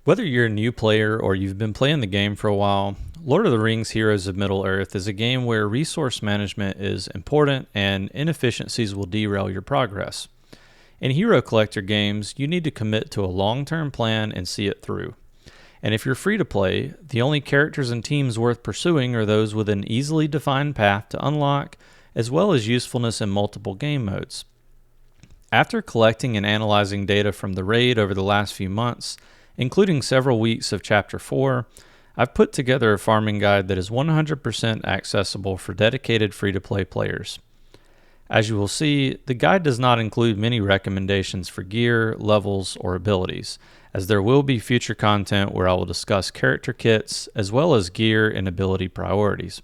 Whether you're a new player or you've been playing the game for a while, Lord of the Rings Heroes of Middle-earth is a game where resource management is important and inefficiencies will derail your progress. In Hero Collector games, you need to commit to a long-term plan and see it through. And if you're free to play, the only characters and teams worth pursuing are those with an easily defined path to unlock, as well as usefulness in multiple game modes. After collecting and analyzing data from the raid over the last few months, including several weeks of Chapter 4, I've put together a farming guide that is 100% accessible for dedicated free-to-play players. As you will see, the guide does not include many recommendations for gear, levels, or abilities, as there will be future content where I will discuss character kits as well as gear and ability priorities.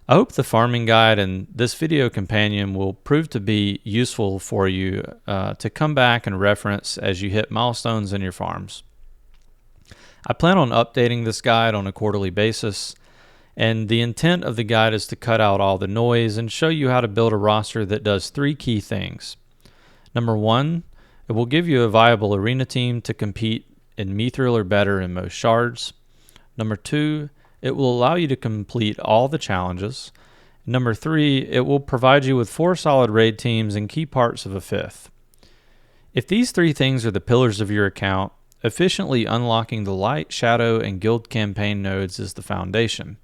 I hope the farming guide and this video companion will prove to be useful for you to come back and reference as you hit milestones in your farms. I plan on updating this guide on a quarterly basis, and the intent of the guide is to cut out all the noise and show you how to build a roster that does three key things. Number one, it will give you a viable arena team to compete in Mithril or better in most shards. Number two, it will allow you to complete all the challenges. Number three, it will provide you with 4 solid raid teams and key parts of a 5th. If these 3 things are the pillars of your account, efficiently unlocking the light, shadow, and guild campaign nodes is the foundation.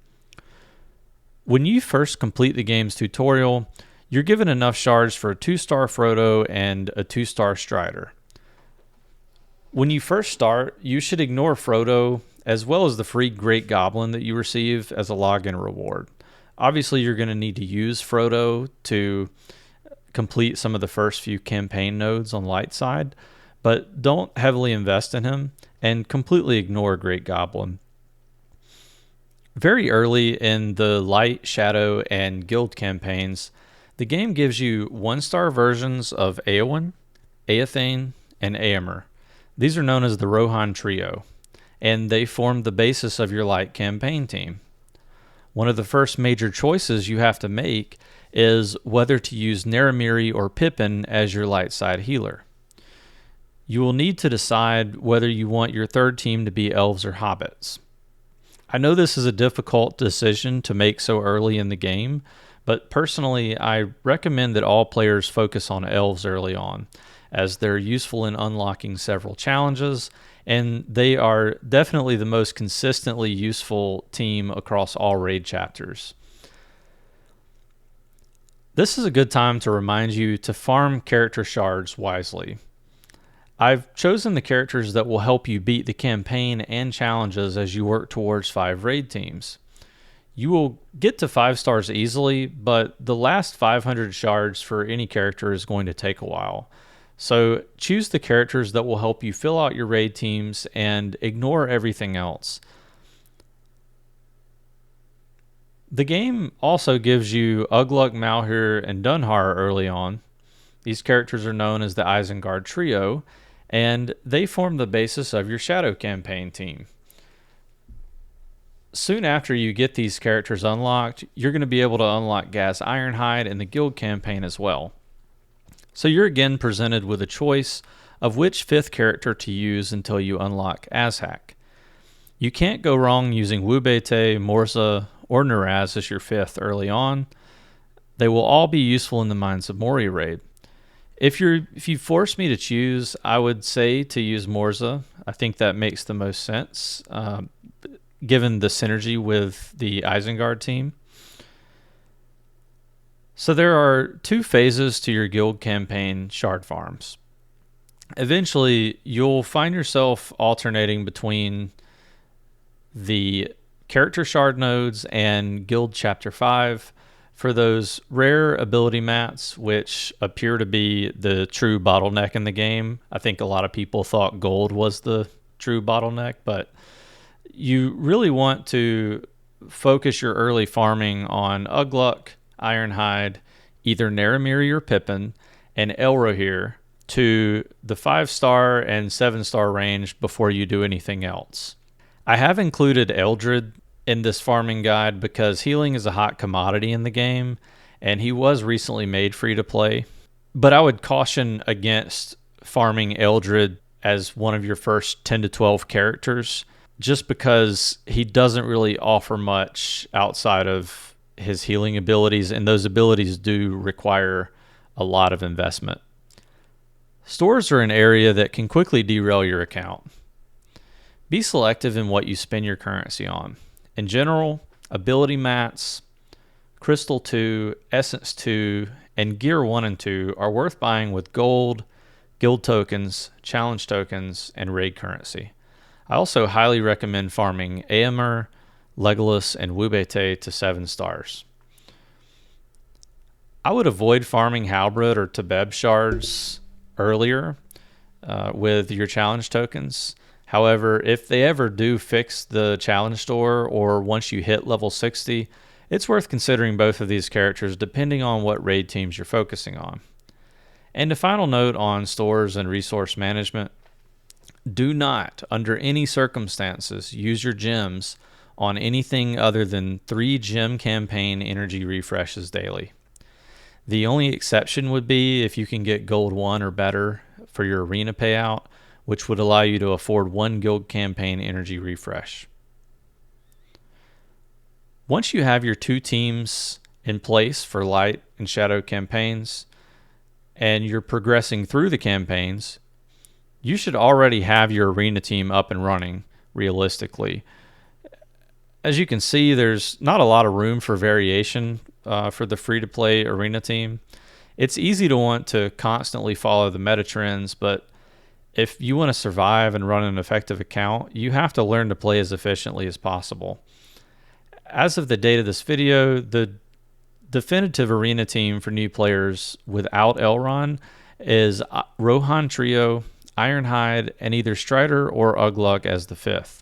When you first complete the game's tutorial, you're given enough shards for a 2-star Frodo and a 2-star Strider. When you first start, you should ignore Frodo as well as the free Great Goblin that you receive as a login reward. Obviously, you're going to need to use Frodo to complete some of the first few campaign nodes on light side, but don't heavily invest in him and completely ignore Great Goblin. Very early in the light, shadow, and guild campaigns, the game gives you 1-star versions of Eowyn, Eothane, and Éomer. These are known as the Rohan Trio, and they form the basis of your light campaign team. One of the first major choices you have to make is whether to use Naramiri or Pippin as your light side healer. You will need to decide whether you want your third team to be elves or hobbits. I know this is a difficult decision to make so early in the game, but personally I recommend that all players focus on elves early on, as they're useful in unlocking several challenges, and they are definitely the most consistently useful team across all raid chapters. This is a good time to remind you to farm character shards wisely. I've chosen the characters that will help you beat the campaign and challenges as you work towards 5 raid teams. You will get to 5 stars easily, but the last 500 shards for any character is going to take a while. So choose the characters that will help you fill out your raid teams and ignore everything else. The game also gives you Ugluk, Malheur, and Dunhar early on. These characters are known as the Isengard Trio, and they form the basis of your Shadow campaign team. Soon after you get these characters unlocked, you're going to be able to unlock Gaz Ironhide in the guild campaign as well. So you're again presented with a choice of which 5th character to use until you unlock Azhak. You can't go wrong using Wubete, Morza, or Nuraz as your 5th early on. They will all be useful in the Mines of Moria Raid. If you force me to choose, I would say to use Morza. I think that makes the most sense, given the synergy with the Isengard team. So there are 2 phases to your guild campaign shard farms. Eventually, you'll find yourself alternating between the character shard nodes and guild chapter 5 for those rare ability mats, which appear to be the true bottleneck in the game. I think a lot of people thought gold was the true bottleneck, but you really want to focus your early farming on Ugluk, Ironhide, either Naramiri or Pippin, and Elrohir to the 5-star and 7-star range before you do anything else. I have included Eldred in this farming guide because healing is a hot commodity in the game, and he was recently made free to play. But I would caution against farming Eldred as one of your first 10 to 12 characters, just because he doesn't really offer much outside of his healing abilities, and those abilities do require a lot of investment. Stores are an area that can quickly derail your account. Be selective in what you spend your currency on. In general, ability mats, Crystal 2, Essence 2, and Gear 1 and 2 are worth buying with gold, guild tokens, challenge tokens, and raid currency. I also highly recommend farming Aemir, Legolas, and Wubete to 7 stars. I would avoid farming Halberd or Tabeb shards earlier with your challenge tokens. However, if they ever do fix the challenge store, or once you hit level 60, it's worth considering both of these characters depending on what raid teams you're focusing on. And a final note on stores and resource management: do not, under any circumstances, use your gems on anything other than 3 gem campaign energy refreshes daily. The only exception would be if you can get gold 1 or better for your arena payout, which would allow you to afford 1 guild campaign energy refresh. Once you have your 2 teams in place for light and shadow campaigns, and you're progressing through the campaigns, you should already have your arena team up and running realistically. As you can see, there's not a lot of room for variation for the free-to-play arena team. It's easy to want to constantly follow the meta trends, but if you want to survive and run an effective account, you have to learn to play as efficiently as possible. As of the date of this video, the definitive arena team for new players without Elrond is Rohan Trio, Ironhide, and either Strider or Ugluk as the 5th.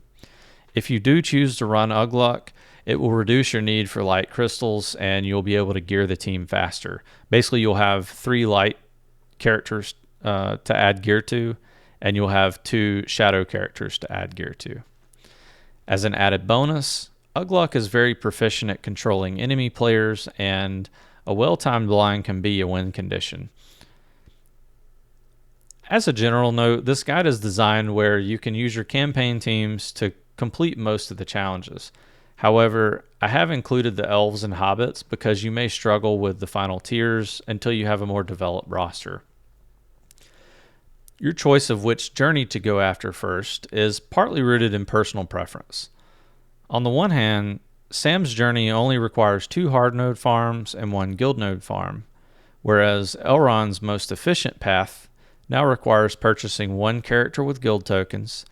If you do choose to run Ugluk, it will reduce your need for light crystals, and you'll be able to gear the team faster. Basically, you'll have 3 light characters to add gear to, and you'll have 2 shadow characters to add gear to. As an added bonus, Ugluk is very proficient at controlling enemy players, and a well-timed line can be a win condition. As a general note, this guide is designed where you can use your campaign teams to complete most of the challenges. However, I have included the elves and hobbits because you may struggle with the final tiers until you have a more developed roster. Your choice of which journey to go after first is partly rooted in personal preference. On the one hand, Sam's journey only requires 2 hard node farms and 1 guild node farm, whereas Elrond's most efficient path now requires purchasing 1 character with guild tokens,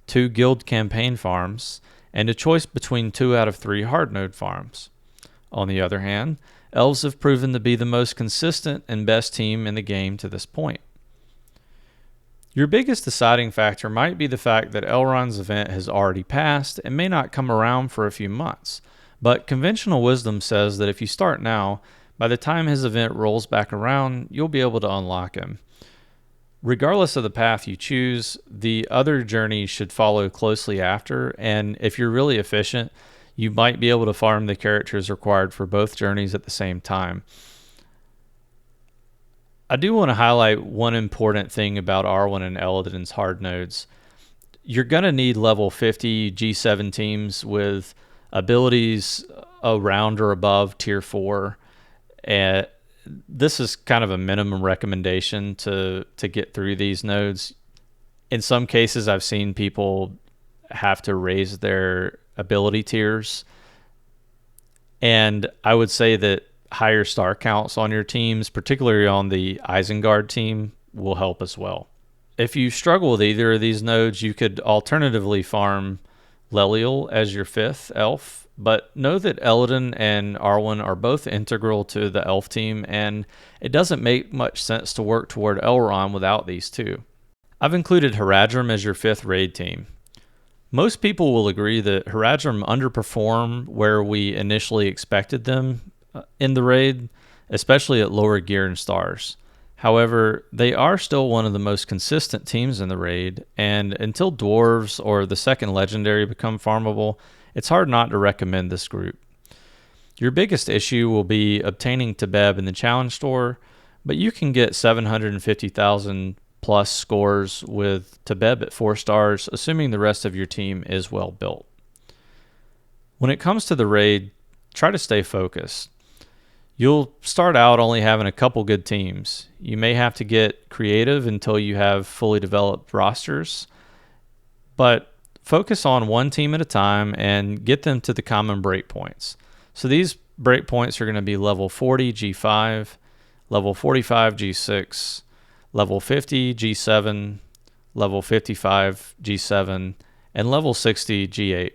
2 guild campaign farms, and a choice between 2 out of 3 hard node farms. On the other hand, elves have proven to be the most consistent and best team in the game to this point. Your biggest deciding factor might be the fact that Elrond's event has already passed and may not come around for a few months, but conventional wisdom says that if you start now, by the time his event rolls back around, you'll be able to unlock him. Regardless of the path you choose, the other journey should follow closely after, and if you're really efficient, you might be able to farm the characters required for both journeys at the same time. I do want to highlight one important thing about Arwen and Eladin's hard nodes. You're going to need level 50 G7 teams with abilities around or above tier 4, and this is kind of a minimum recommendation to get through these nodes. In some cases, I've seen people have to raise their ability tiers, and I would say that higher star counts on your teams, particularly on the Isengard team, will help as well. If you struggle with either of these nodes, you could alternatively farm Leliel as your 5th elf, but know that Eladin and Arwen are both integral to the elf team, and it doesn't make much sense to work toward Elrond without these 2. I've included Haradrim as your 5th raid team. Most people will agree that Haradrim underperform where we initially expected them in the raid, especially at lower gear and stars. However, they are still one of the most consistent teams in the raid, and until dwarves or the 2nd legendary become farmable, it's hard not to recommend this group. Your biggest issue will be obtaining Tabeb in the challenge store, but you can get 750,000 plus scores with Tabeb at 4 stars, assuming the rest of your team is well built. When it comes to the raid, try to stay focused. You'll start out only having a couple good teams. You may have to get creative until you have fully developed rosters, but focus on one team at a time and get them to the common breakpoints. So these breakpoints are going to be level 40 G5, level 45 G6, level 50 G7, level 55 G7, and level 60 G8.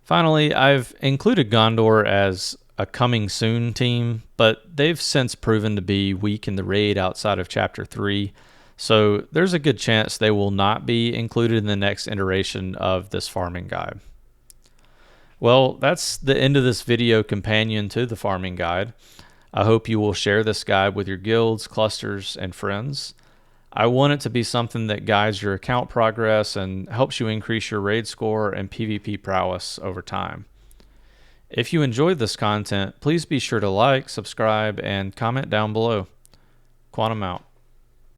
Finally, I've included Gondor as a coming soon team, but they've since proven to be weak in the raid outside of Chapter 3, so there's a good chance they will not be included in the next iteration of this farming guide. Well, that's the end of this video companion to the farming guide. I hope you will share this guide with your guilds, clusters, and friends. I want it to be something that guides your account progress and helps you increase your raid score and PvP prowess over time. If you enjoyed this content, please be sure to like, subscribe, and comment down below. Quantum out.